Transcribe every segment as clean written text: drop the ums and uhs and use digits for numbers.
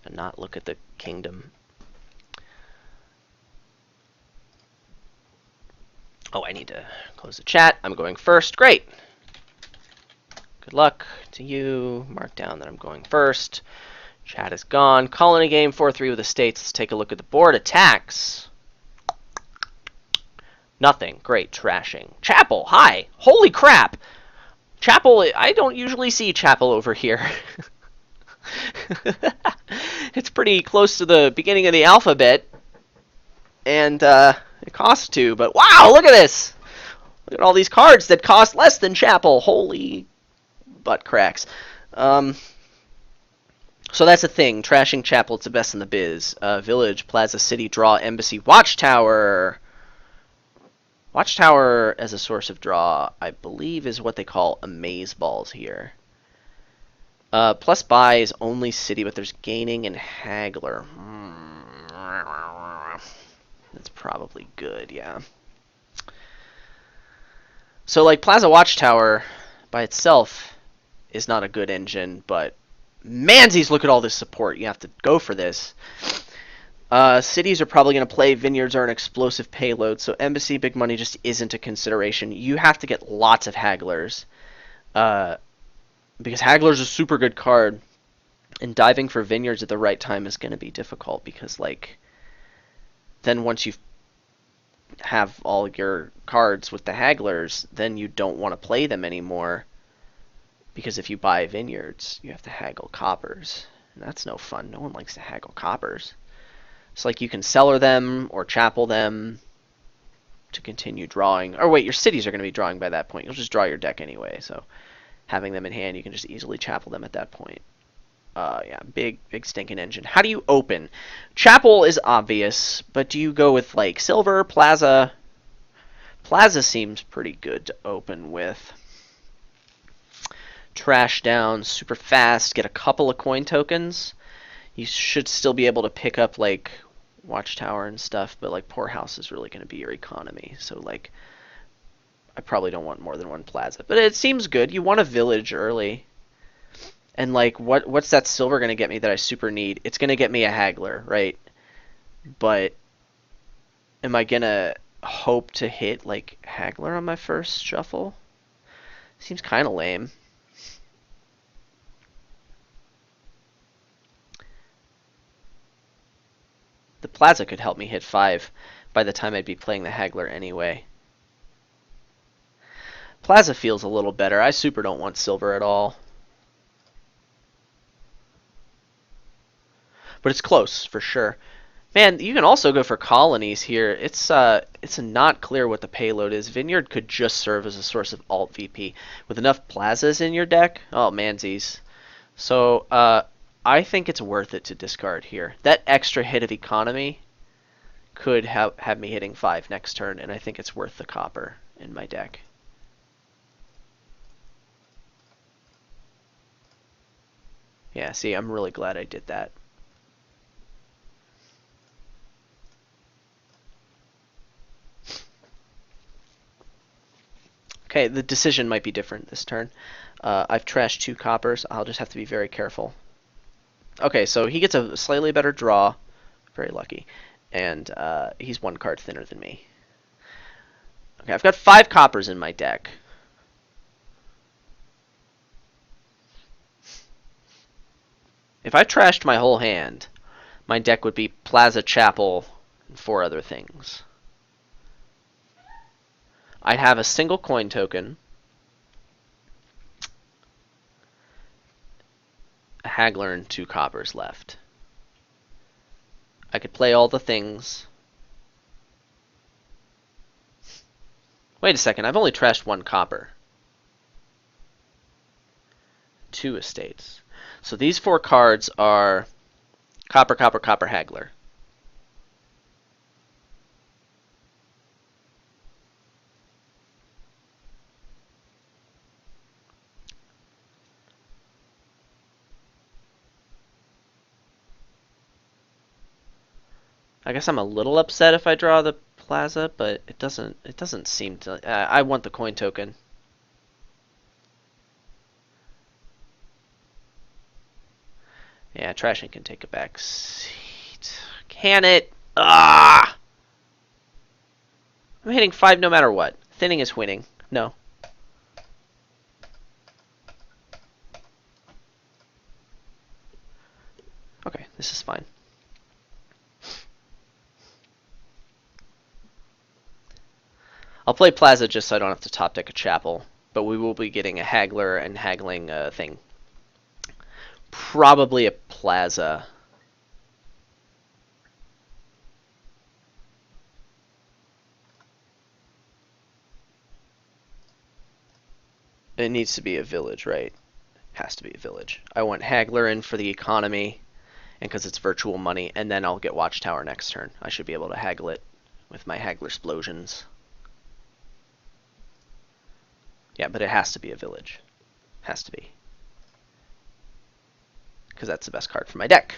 and not look at the kingdom. Oh, I need to close the chat. I'm going first. Great. Good luck to you. Mark down that I'm going first. Chat is gone. Colony game 4-3 with the States. Let's take a look at the board. Attacks. Nothing. Great. Trashing. Chapel. Hi. Holy crap. Chapel. I don't usually see Chapel over here. It's pretty close to the beginning of the alphabet. And it costs 2. But wow, look at this. Look at all these cards that cost less than Chapel. Holy butt cracks. So that's a thing. Trashing Chapel, it's the best in the biz. Village, Plaza City, Draw, Embassy, Watchtower. Watchtower as a source of draw, I believe, is what they call amaze balls here. Plus buy is only city, but there's gaining and haggler. That's probably good, yeah. So, like, Plaza Watchtower by itself is not a good engine, but mansies, look at all this support. You have to go for this. Cities are probably going to play. Vineyards are an explosive payload, so Embassy, big money just isn't a consideration. You have to get lots of hagglers. Because Haggler's a super good card, and diving for Vineyards at the right time is going to be difficult, because, like, then once you have all your cards with the Hagglers, then you don't want to play them anymore, because if you buy Vineyards, you have to haggle coppers, and that's no fun. No one likes to haggle coppers. It's like you can cellar them or chapel them to continue drawing. Or wait, your cities are going to be drawing by that point. You'll just draw your deck anyway, so having them in hand, you can just easily chapel them at that point. Yeah, big stinking engine. How do you open? Chapel is obvious, but do you go with, like, Silver, Plaza? Plaza seems pretty good to open with. Trash down super fast, get a couple of coin tokens. You should still be able to pick up, like, Watchtower and stuff, but, like, Poorhouse is really going to be your economy. So, like, I probably don't want more than one Plaza. But it seems good. You want a village early. And, like, what's that silver going to get me that I super need? It's going to get me a haggler, right? But am I going to hope to hit, like, haggler on my first shuffle? Seems kind of lame. The Plaza could help me hit 5 by the time I'd be playing the haggler anyway. Plaza feels a little better. I super don't want silver at all. But it's close, for sure. Man, you can also go for colonies here. It's not clear what the payload is. Vineyard could just serve as a source of alt VP. With enough plazas in your deck, oh, mansies. So, I think it's worth it to discard here. That extra hit of economy could have me hitting 5 next turn, and I think it's worth the copper in my deck. Yeah, see, I'm really glad I did that. Okay, the decision might be different this turn. I've trashed 2 coppers. I'll just have to be very careful. Okay, so he gets a slightly better draw. Very lucky. And he's 1 card thinner than me. Okay, I've got 5 coppers in my deck. If I trashed my whole hand, my deck would be Plaza Chapel and 4 other things. I'd have a single coin token, a haggler, and 2 coppers left. I could play all the things. Wait a second, I've only trashed 1 copper. 2 estates. So these 4 cards are copper, copper, copper, haggler. I guess I'm a little upset if I draw the Plaza, but it doesn't seem to. I want the coin token. Yeah, Trashing can take a back seat. Can it? Ah! I'm hitting 5 no matter what. Thinning is winning. No. Okay, this is fine. I'll play Plaza just so I don't have to top deck a Chapel, but we will be getting a Haggler and haggling a thing. Probably a Plaza. It needs to be a village, right? Has to be a village. I want Haggler in for the economy, and because it's virtual money, and then I'll get Watchtower next turn. I should be able to haggle it with my Haggler Explosions. Yeah, but it has to be a village. Has to be. Because that's the best card for my deck.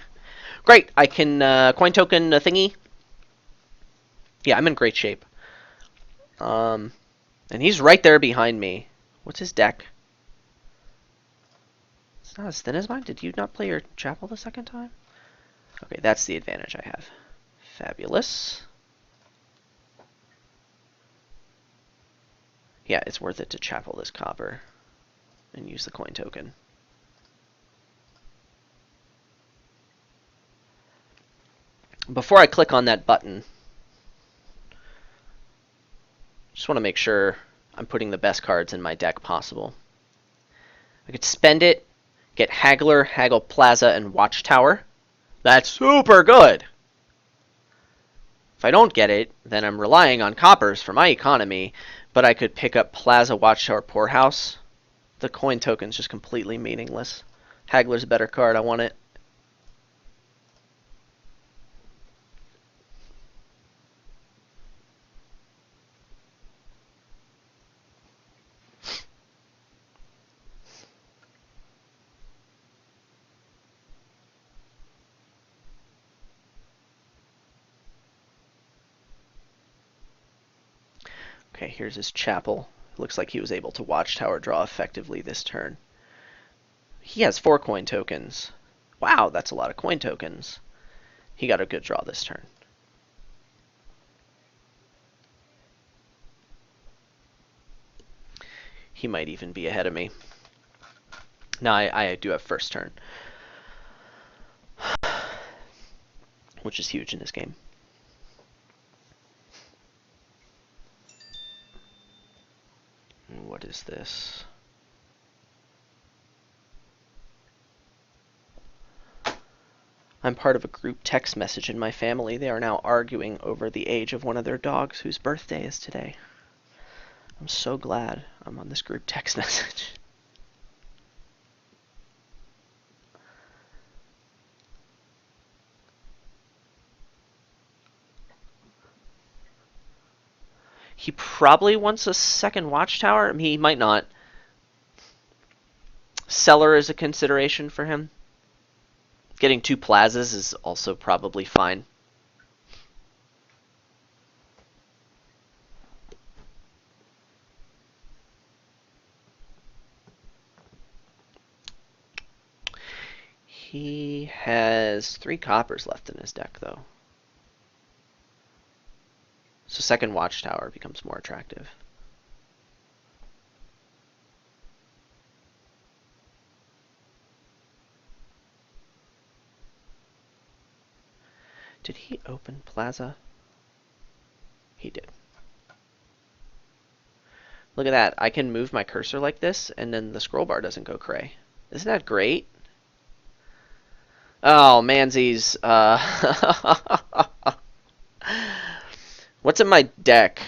Great, I can coin token a thingy. Yeah, I'm in great shape. And he's right there behind me. What's his deck? It's not as thin as mine. Did you not play your Chapel the second time? Okay, that's the advantage I have. Fabulous. Yeah, it's worth it to Chapel this copper and use the coin token. Before I click on that button, just want to make sure I'm putting the best cards in my deck possible. I could spend it, get Haggler, Haggle Plaza, and Watchtower. That's super good! If I don't get it, then I'm relying on coppers for my economy, but I could pick up Plaza, Watchtower, Poorhouse. The coin token's just completely meaningless. Haggler's a better card, I want it. Okay, here's his Chapel. Looks like he was able to Watchtower draw effectively this turn. He has 4 coin tokens. Wow, that's a lot of coin tokens. He got a good draw this turn. He might even be ahead of me. Now I do have first turn, which is huge in this game. What is this? I'm part of a group text message in my family. They are now arguing over the age of one of their dogs whose birthday is today. I'm so glad I'm on this group text message. He probably wants a second Watchtower. I mean, he might not. Cellar is a consideration for him. Getting 2 plazas is also probably fine. He has 3 coppers left in his deck, though. So second Watchtower becomes more attractive. Did he open Plaza? He did. Look at that. I can move my cursor like this, and then the scroll bar doesn't go cray. Isn't that great? Oh, Manzies. What's in my deck?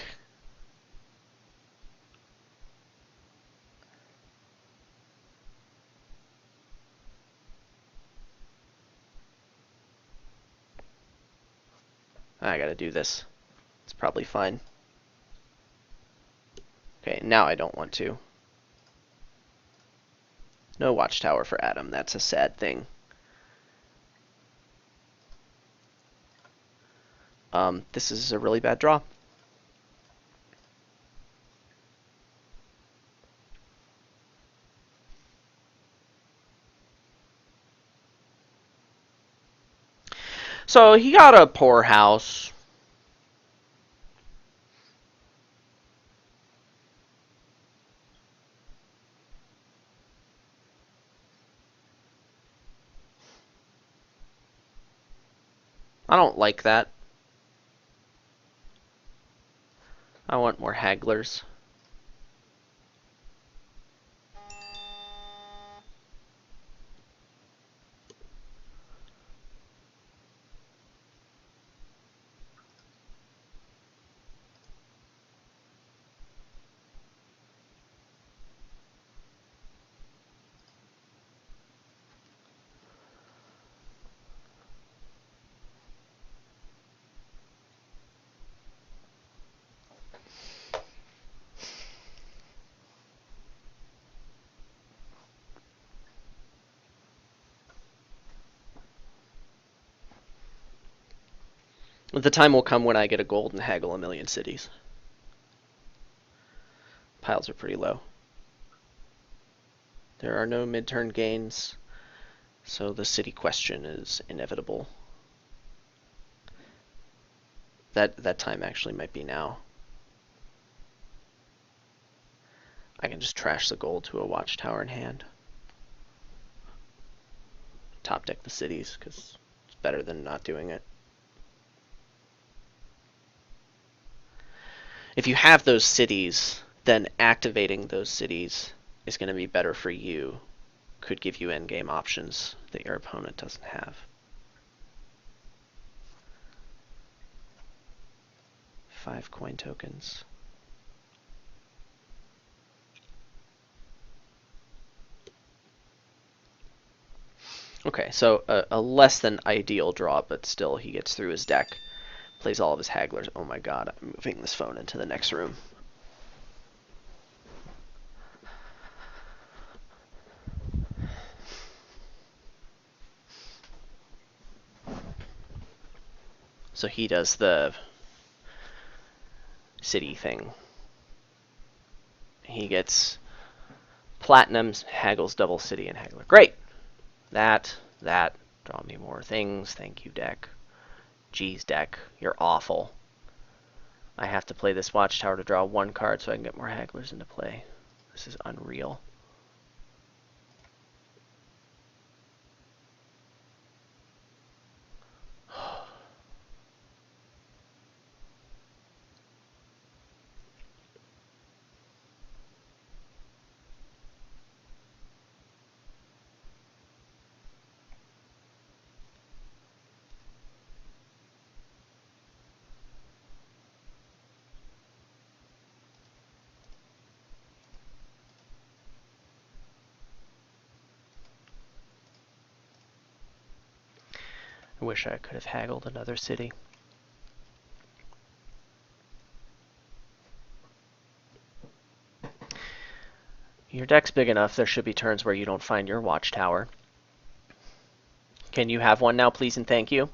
I gotta do this. It's probably fine. Okay, now I don't want to. No Watchtower for Adam. That's a sad thing. This is a really bad draw. So he got a poor house. I don't like that. I want more hagglers. The time will come when I get a gold and haggle a million cities. Piles are pretty low. There are no mid-turn gains, so the city question is inevitable. That time actually might be now. I can just trash the gold to a watchtower in hand. Top deck the cities, because it's better than not doing it. If you have those cities, then activating those cities is going to be better for you. Could give you endgame options that your opponent doesn't have. 5 coin tokens. Okay, so a less than ideal draw, but still he gets through his deck. Plays all of his hagglers. Oh my god, I'm moving this phone into the next room. So he does the city thing. He gets platinums, haggles, double city, and haggler. Great! That, draw me more things. Thank you, deck. Geez, deck, you're awful. I have to play this watchtower to draw 1 card so I can get more hagglers into play. This is unreal. I wish I could have haggled another city. Your deck's big enough, there should be turns where you don't find your watchtower. Can you have one now, please and thank you?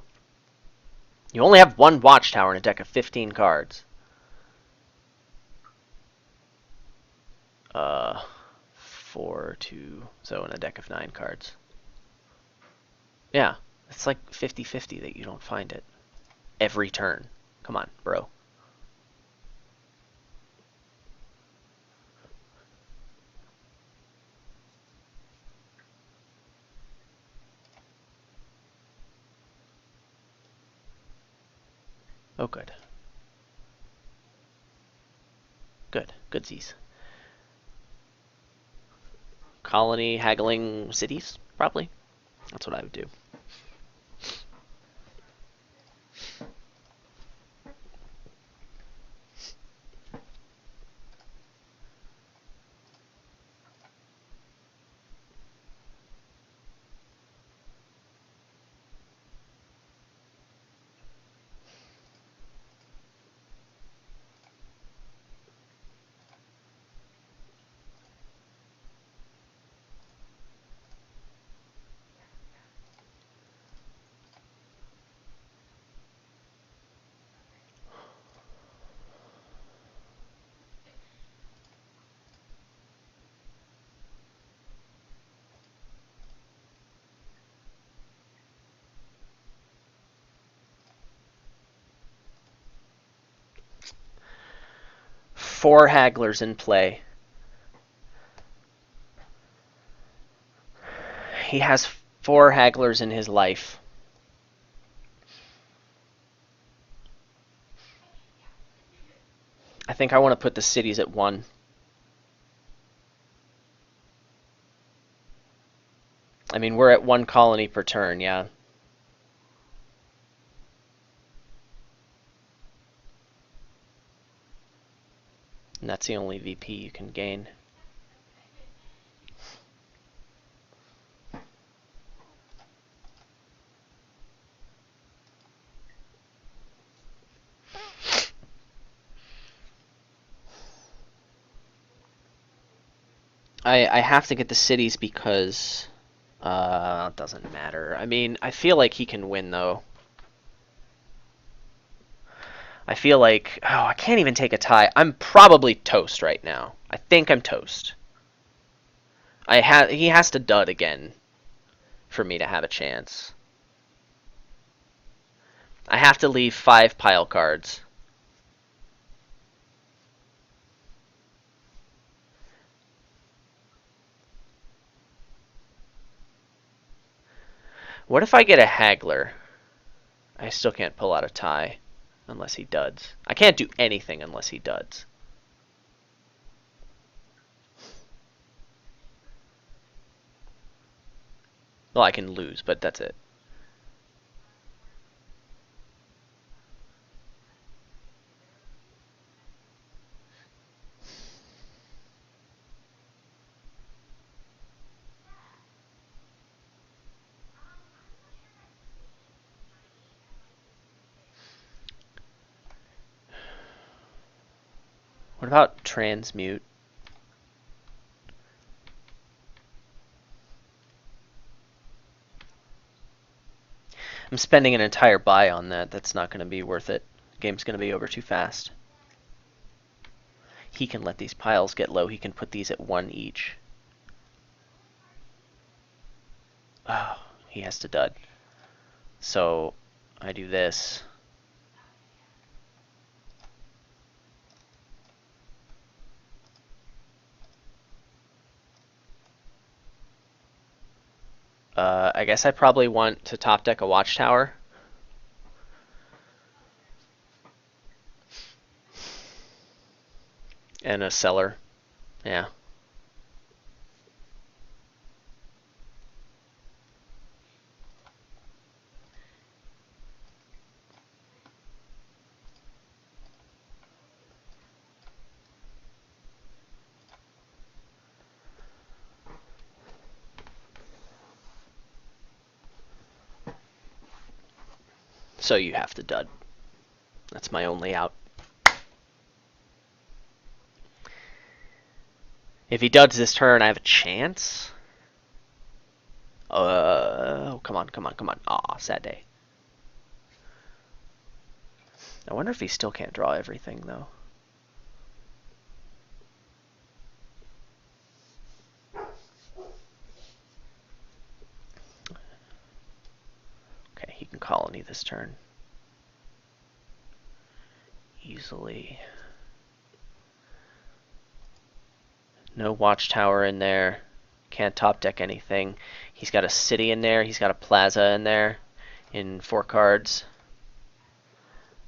You only have 1 watchtower in a deck of 15 cards. 4, 2, so in a deck of 9 cards. Yeah, it's like 50-50 that you don't find it. Every turn. Come on, bro. Oh, good. Good. Goodsies. Colony haggling cities, probably. That's what I would do. 4 hagglers in play. He has 4 hagglers in his life. I think I want to put the cities at 1. I mean, we're at 1 colony per turn, yeah. And that's the only VP you can gain. I have to get the cities because it doesn't matter. I mean, I feel like he can win though. I feel like I can't even take a tie. I'm probably toast right now. I think I'm toast. He has to dud again for me to have a chance. I have to leave 5 pile cards. What if I get a haggler? I still can't pull out a tie unless he duds. I can't do anything unless he duds. Well, I can lose, but that's it. What about transmute? I'm spending an entire buy on that. That's not going to be worth it. Game's going to be over too fast. He can let these piles get low. He can put these at 1 each. Oh, he has to dud. So I do this. I guess I probably want to top deck a watchtower. And a cellar. Yeah. So you have to dud. That's my only out. If he duds this turn, I have a chance. Oh, come on, come on, come on. Aw, sad day. I wonder if he still can't draw everything, though. Okay, he can colony this turn. Easily. No watchtower in there. Can't top deck anything. He's got a city in there. He's got a plaza in there in 4 cards.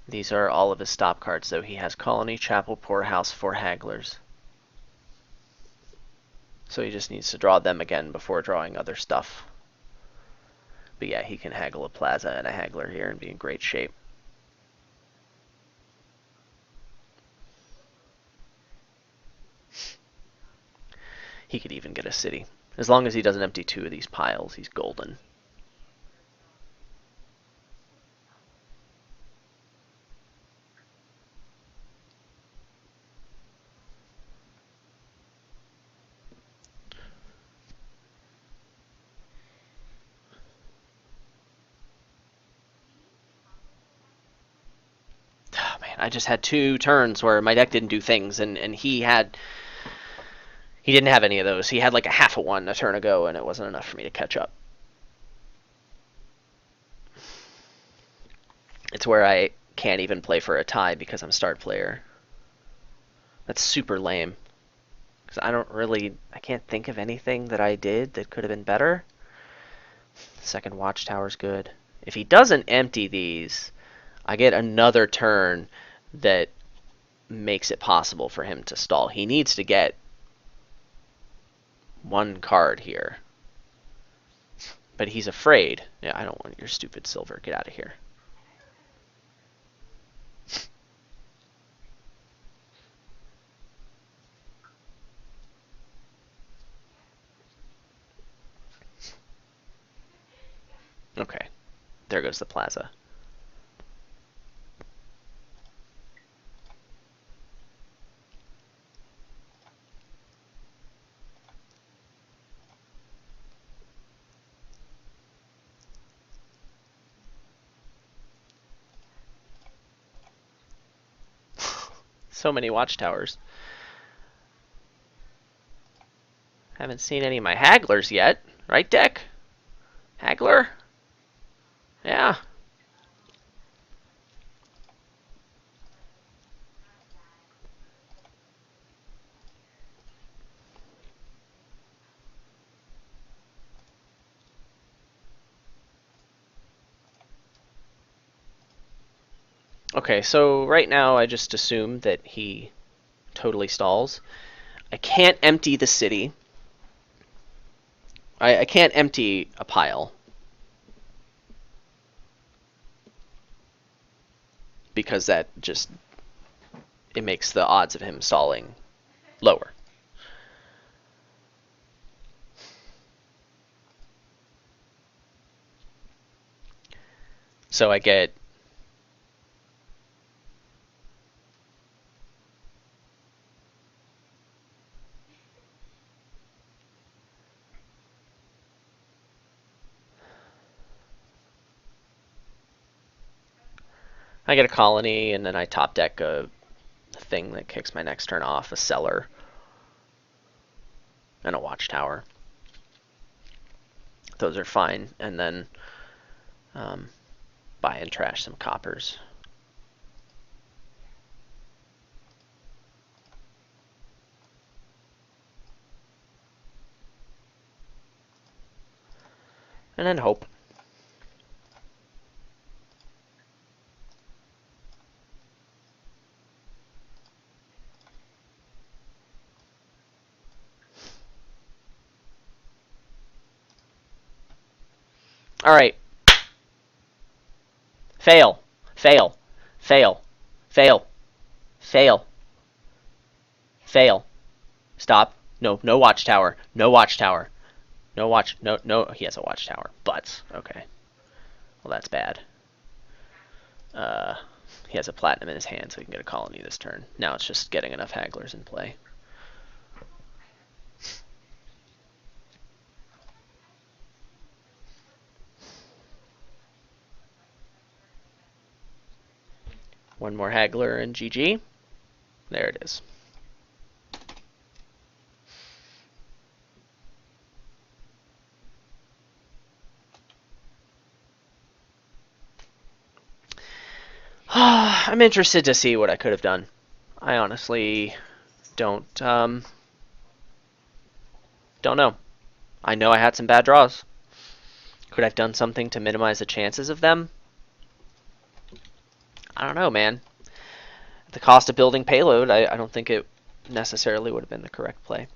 These are all of his stop cards, though. He has colony, chapel, poorhouse, 4 hagglers. So he just needs to draw them again before drawing other stuff. But yeah, he can haggle a plaza and a haggler here and be in great shape. He could even get a city. As long as he doesn't empty 2 of these piles, he's golden. Oh, man, I just had 2 turns where my deck didn't do things, and he didn't have any of those. He had like a half a one a turn ago, and it wasn't enough for me to catch up. It's where I can't even play for a tie because I'm start player. That's super lame. Because I can't think of anything that I did that could have been better. Second watchtower's good. If he doesn't empty these, I get another turn that makes it possible for him to stall. He needs to get one card here. But he's afraid. Yeah, I don't want your stupid silver. Get out of here. Okay. There goes the plaza. So many watchtowers. Haven't seen any of my hagglers yet. Right, Deck? Haggler? Yeah. Okay, so right now I just assume that he totally stalls. I can't empty the city. I can't empty a pile. Because that just... it makes the odds of him stalling lower. So I get... I get a colony, and then I top deck a thing that kicks my next turn off, a cellar, and a watchtower. Those are fine, and then buy and trash some coppers. And then hope. Alright. Fail. Fail. Fail. Fail. Fail. Fail. Stop. No, no watchtower. No watchtower. No watch. No, no. He has a watchtower. But, okay. Well, that's bad. He has a platinum in his hand, so he can get a colony this turn. Now it's just getting enough hagglers in play. One more haggler and GG. There it is. I'm interested to see what I could have done. I honestly don't know. I know I had some bad draws. Could I have done something to minimize the chances of them? I don't know, man. At the cost of building payload, I don't think it necessarily would have been the correct play.